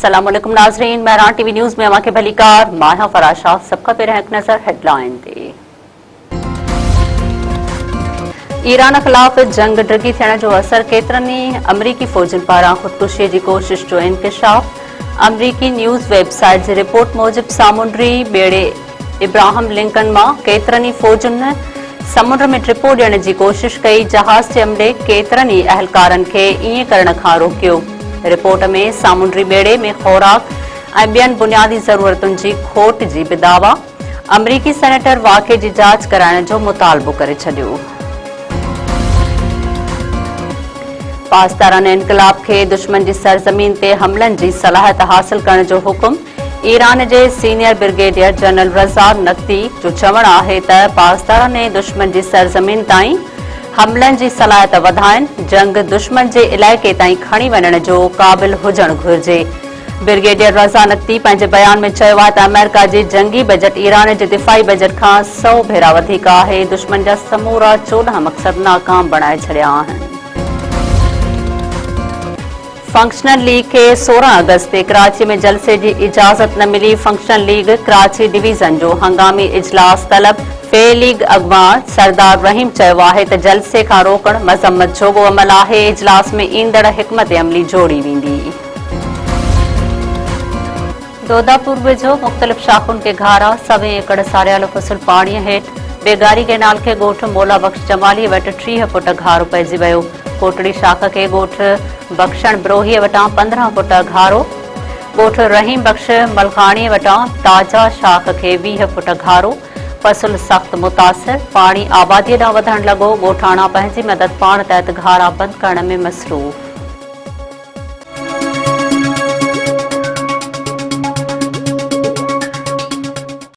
अस्सलाम वालेकुम नाजरीन, महरान टीवी न्यूज़ में अमाके भलीकार माया फराशा सबका पे एक नजर हेडलाइन ते ईरान खिलाफ जंग ड्रगी थियण जो असर केतिरनि अमरीकी फौजन पारां ख़ुदकुशीअ जी कोशिश जो इंकशाफ। अमरीकी न्यूज़ वेबसाइट जी रिपोर्ट मूजिब सामुंडी बेड़े इब्राहिम लिंकन मां केतिरनि फौजुनि समुंड में ट्रिपो ॾियण जी कोशिश कई। जहाज़ जे अमले केतिरनि अहलकारनि खे ईअं करण खां रोकियो। रिपोर्ट में सामुंडी बेड़े में ख़ुराक ऐं ॿियनि बुनियादी ज़रूरतुनि जी खोट जी बि दावा। अमरीकी सेनेटर वाक़े जी जांच कराइण जो मुतालबो करे छॾियो। पासदारान इनक़लाब खे दुश्मन जी सरज़मीन ते हमलनि जी सलाहियत हासिल करण जो हुकुम। ईरान जे सीनियर ब्रिगेडियर जनरल रज़ा नक़वी जो चवणु आहे त पासदारान दुश्मन जी सरज़मीन ताईं हमलनि जी सलाहियत वधाइनि। जंग दुश्मन जे इलाइक़े ताईं खणी वञण जो क़ाबिल हुजणु घुरिजे। ब्रिगेडियर रज़ा नक़वी पंहिंजे बयान में चयो आहे त अमेरिका जी जंगी बजट ईरान जे दिफ़ाई बजट खां 100 भेरा वधीक आहे। दुश्मन जा समूरा 14 मक़सद नाकाम बणाए छॾिया आहिनि। फंक्शनल लीग के 16 अगस्त ते कराची में जलसे की इजाजत न मिली। फंक्शनल लीग कराची डिवीजन जो हंगामी इजलास तलब। फे लीग अगवा सरदार रहीम चयो आहे त जलसे खां रोकण मज़म्मत जोगो अमल आहे। इजलास में ईंदड़ हिकमत अमली जोड़ी वेंदी। दोदापुर वेझो मुख़्तलिफ़ शाखुनि के घारा 100 एकड़ सारियालो फसल पाणीअ हेठि। बेगारी केनाल के ॻोठ मोला बख़्श जमाली वटि 30 फुट घारो पइजी वियो। कोटड़ी शाख के ॻोठ बख़्शण ब्रोहीअ वटां 15 फुट घारो। ॻोठ रहीम बख़्श मलखाणीअ वटां ताजा शाख के 20 फुट घारो। फसल सख्त मुतासिर। पाणी आबादीअ ॾांहुं वधण लॻो। ॻोठाणा पंहिंजी मदद पाण तहत घारा बंदि करण में मसरूफ़।